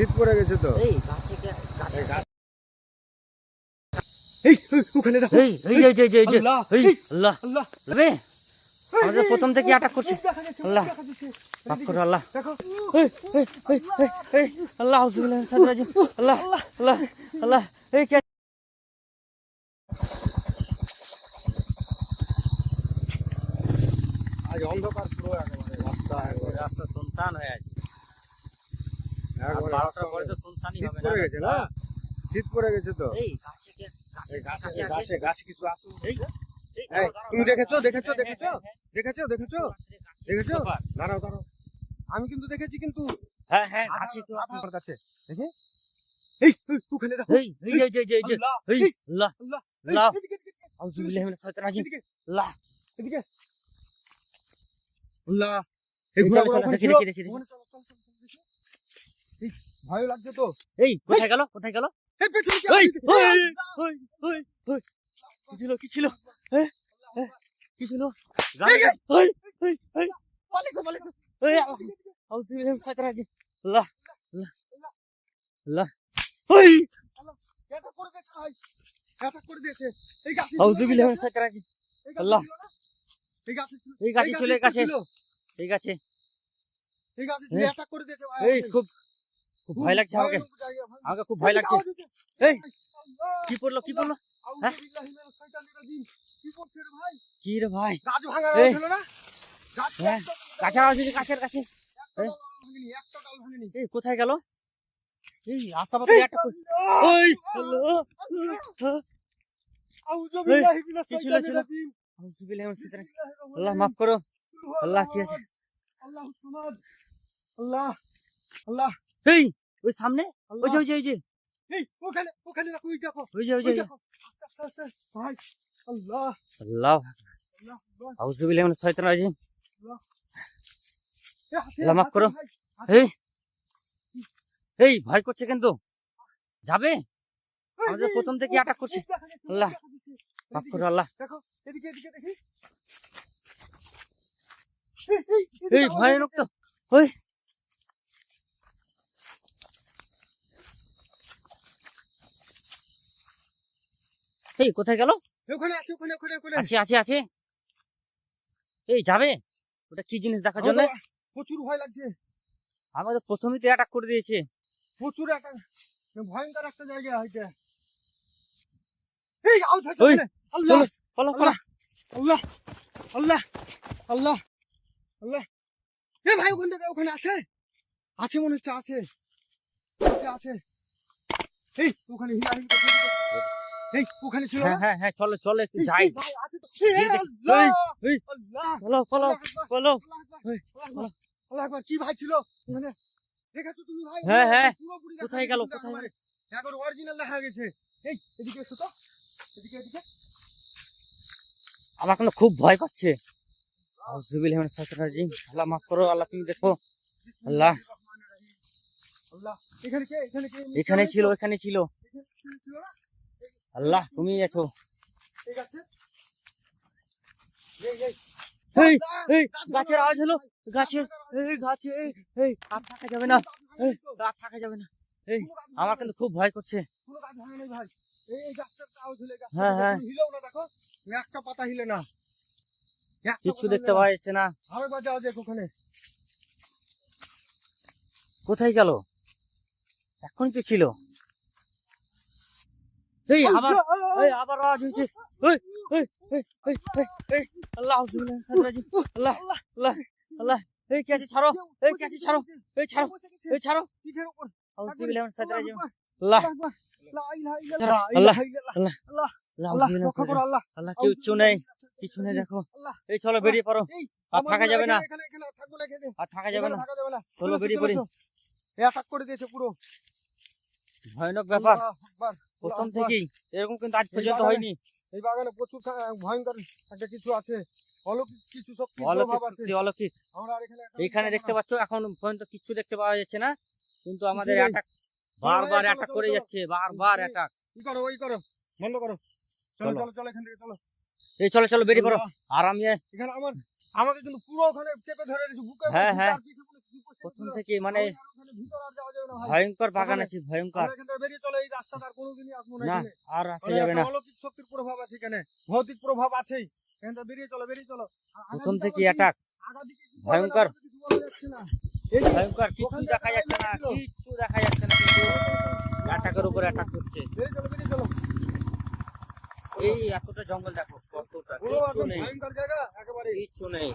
শীত পড়ে গেছে তো। এই গাছে গাছে এই ওখানে দেখো। এই এই এই এই এই আল্লাহ, এই আল্লাহ আল্লাহ রে আমাদের প্রথম থেকে অ্যাটাক করছে। আল্লাহ মাফ করো আল্লাহ। দেখো এই এই এই এই আল্লাহ আউযুবিল্লাহি মিনাশ শাইতানির রাজিম। আল্লাহ আল্লাহ আল্লাহ এই কে আজ অন্ধকার পুরো একেবারে রাস্তা শুনশান হয়ে আছে। আর একবারে 12টার পরে তো শুনশানই শীত হবে না। পড়ে গেছে না, শীত পড়ে গেছে তো। এই গাছে গাছে এই গাছে গাছে আছে। গাছে গাছে কিছু আছে। এই এই এই, তুমি দেখেছো দেখেছো হ্যাঁ, দেখেছো হ্যাঁ, হ্যাঁ, দেখেছো দেখেছো হ্যাঁ। দেখেছো? দাঁড়াও দাঁড়াও, আমি কিন্তু দেখেছি কিন্তু হ্যাঁ হ্যাঁ আধা- গাছে কেউ আছে। আধার কাছে দেখে। এই ওখানে দেখো। এই এই এই এই এই আল্লাহ, এই আল্লাহ আল্লাহ, আল্লাহ। এদিকে, এদিকে, আউযুবিল্লাহি মিনাশ শাইতানির রাজিম। এদিকে, আল্লাহ এদিকে। আল্লাহ, এই ঘোড়া, চলো, ঘোড়া চলো, ওখানে দেখি, ছিল। দেখি, দেখি, দেখি। ওখানে চলো, চলো, চলো, দেখি। এই, ভয় লাগছে তো। এই কোথায় গেল কোথায় গেল? এই, পেছনে কি এই আছে? ওই আল্লাহ, ওই ওই ওই কি ছিল কি ছিল? আল্লাহ, কি ছিল? এই, এই, ওই ওই ওই পালিয়েছে পালিয়েছে। এই আল্লাহ আউযুবিল্লাহি মিনাশ শাইতানির রাজিম। আল্লাহ আল্লাহ আল্লাহ ওই আল্লাহ, attack করে দিয়েছে ভাই, attack করে দিয়েছে। এই গাছে ছিল, আউযুবিল্লাহি এই মিনাশ শাইতানির রাজিম। গাছে ছিল আল্লাহ। না? এই গাছে ছিল, এই গাছে ছিল, এই গাছে। ছিল, ঠিক আছে। এই গাছে ছিল, এই, attack করে দিয়েছে ভাই। এই খুব খুব ভয় লাগছে আমাকে। ভয়ানক জায়গা ভাই। আমাকে খুব ভয় লাগছে। এই আল্লাহ, কি পড়লো কি পড়লো? হ্যাঁ? আউযুবিল্লাহি মিনাশ শাইতানির রাজিম। কি করছে রে ভাই? কি রে ভাই? গাছ ভাঙার এই, আওয়াজ হলো না? গাছ হ্যাঁ, একটা গাছের আওয়াজ হচ্ছে গাছের কাছে। একটা এই। ডাল ভাঙেনি, একটা ডাল ভাঙেনি। এই কোথায় গেল? এই আশাবাদী একটা ওই আল্লাহ আউযুবিল্লাহি মিনাশ কি ছিল, শাইতানির ছিল? রাজিম। আউযুবিল্লাহি মিনাশ শাইতানির রাজিম। বিসমিল্লাহির রহমানির আল্লাহ রহিম। মাফ করো। আল্লাহ কি আছে? আল্লাহুস সামাদ। আল্লাহ, আল্লাহ, এই ওই সামনে ওই যে আল্লাহ। ওই যে ওই যে এই, ওখানে দেখো, ওই দেখো, ওই যে ওই ওই যে দেখো। আস্তে, আস্তে, আস্তে। ভাই, আল্লাহ, আল্লাহ আল্লাহ, আল্লাহ, আউযুবিল্লাহি মিনাশ শাইতানির রাজিম। আল্লাহ। এ, হাতে, আল্লাহ মাফ হাতে করো। ভাই, এই এই ভয় করছে কিন্তু যাবে আমাদের এই, প্রথম থেকে ও, অ্যাটাক করছে। এই দেখা যাচ্ছে, আল্লাহ, দেখা যাচ্ছে। মাফ এদিকে, করো আল্লাহ। দেখো, এদিকে দেখি। এই ভয়ানক তো ওই এই কোথায় গেল? ওখানে আছে, ওখানে। আছে আছে আছে। এই যাবে ওটা কি জিনিস দেখার জন্য? আমার প্রচুর ভয় লাগছে, আমাদের প্রথমেই তো অ্যাটাক করে দিয়েছে। প্রচুর একটা ভয়ঙ্কর একটা জায়গা হইতে। এই আউট হয়েছে ওই, ওখানে। আল্লাহ, চলো পালা পালা। আল্লাহ, আল্লাহ, আল্লাহ, আল্লাহ। এ ভাই, ওখানে আছে, আছে মনে হচ্ছে, আছে। এই ওখানে হিলাহিলি করছে, এই ওখানে ছিল হ্যাঁ না? হ্যাঁ হ্যাঁ চলো চলো একটু এই, যাই। এই ভাই, আছে তো। গিয়ে দেখি। আল্লাহ, এই, আল্লাহ, পালাও পালাও পালাও। এই, আল্লাহ আকবার, কি ভাই ছিল ওখানে? দেখেছো তুমি ভাই? হ্যাঁ, হ্যাঁ। পুরোপুরি দেখা কোথায় গেছে গেল, কিন্তু কোথায় একেবারে। একবার অরিজিনাল দেখা গেছে। এই এদিকে এসো তো, এদিকে। আমার কিন্তু খুব ভয় করছে। আউযুবিল্লাহি মিনাশ শাইতানির রাজিম। আল্লাহ মাফ করো আল্লাহ তুমি দেখো। আল্লাহ। আল্লাহ, এখানে কে? এখানে ছিল এখানে ছিল। এখানে ছিল না? আল্লাহ তুমি আছো। ঠিক আছে। এই এই এই গাছের আওয়াজ হলো গাছের এই গাছে এই আর থাকা যাবে না। এই আর থাকা যাবে না। এই আমার কিন্তু খুব ভয় করছে। কোনো গাছ ভাঙে নাই ভাই। এই গাছটার আওয়াজ হলে গাছটা হ্যাঁ, হ্যাঁ। হিলেও না, দেখো একটা পাতা হিলে না, একটা কিছু পাতা দেখতে হিলে না। পাওয়া যাচ্ছে না। আরেকবার যাওয়া যাক ওখানে। কোথায় গেল? এখন তো ছিল। এই আবার এই আবার আওয়াজ হয়েছে। এই এই এই এই এই, এই আল্লাহ আউযুবিল্লাহি মিনাশ শাইতানির রাজিম। আল্লাহ আল্লাহ আল্লাহ এই কি আছে ছাড়ো। এই কি আছে ছাড়ো। এই ছাড়ো এই ছাড়ো। পিঠের উপর। আউযুবিল্লাহি মিনাশ শাইতানির রাজিম। আল্লাহ আল্লাহ আকবার, লা ইলাহা ইল্লাল্লাহ, আল্লাহ, আল্লাহ, আল্লাহ আল্লাহ, আউযুবিল্লাহি মিনাশ রক্ষা করো শাইতানির আল্লাহ। আল্লাহ কিচ্ছু নেই কিছু নেই দেখো। আল্লাহ, এই চলো বেরিয়ে পড়ো। এই আর আমার থাকা মনে যাবে হয় না। এখানে থাকবো না, খেতে আর থাকা যাবে না। থাকা যাবে না। চলো বেরিয়ে পড়ি। অ্যাটাক করে দিয়েছে পুরো। ভয়ানক ব্যাপার আল্লাহু আকবার, প্রথম আল্লাহু থেকেই এরকম কিন্তু আজ এই পর্যন্ত বাগানে- হয়নি। আকবার। এই বাগানে প্রচুর ভয়ঙ্কর একটা কিছু আছে, অলৌকিক কিছু শক্তির অলৌকিক প্রভাব আছে। শক্তি অলৌকিক। আমরা আর এইখানে দেখতে পাচ্ছ এখন পর্যন্ত কিছু দেখতে পাওয়া যাচ্ছে না কিন্তু আমাদের নেই। অ্যাটাক বারবার চলো, অ্যাটাক চলো, করে চলো। যাচ্ছে বারবার এই, অ্যাটাক। ই করো, ওই করো, বন্ধ করো। চলো চলো। চলো এখান থেকে চলো। এই চলো চলো বেরিয়ে পড়ো। আল্লাহ, আর আমি এখানে আমাকে কিন্তু পুরো ওখানে চেপে ধরে রেখেছে, বুকে হ্যাঁ, বুকে হ্যাঁ। আর পিঠে পুরো বুকে চেপে প্রথম ধরে। থেকে মানে আমি আর ওখানে বাগানের ভিতর আর যাওয়া যাবে না ভাই। ভয়ঙ্কর বাগান আছে, ভয়ঙ্কর। আমরা এখান থেকে বেরিয়ে চলো, এই রাস্তাটা আর কোনোদিনই আসবো না না, এখানে। আর আসা মানে যাবে একটা না। অলৌকিক শক্তির প্রভাব আছে এখানে, ভৌতিক প্রভাব আছেই। এখান থেকে বেরিয়ে চলো, বেরিয়ে চলো। আর প্রথম আগামীতে থেকে আবার অ্যাটাক, আগামীতে কিছু ভয়ঙ্কর। বলা কিছু বলা যাচ্ছে না। এই যে ভয়ঙ্কর, কিছু ওখান থেকে দেখা যাচ্ছে না, ছিল। কিচ্ছু দেখা যাচ্ছে না, কিন্তু অ্যাটাকের উপর অ্যাটাক করছে। বেরিয়ে চলো, বেরিয়ে চলো। এই এতটা জঙ্গল দেখো, কতটা, পুরো কিচ্ছু একদম নেই, ভয়ঙ্কর জায়গা একেবারে। কিচ্ছু নেই।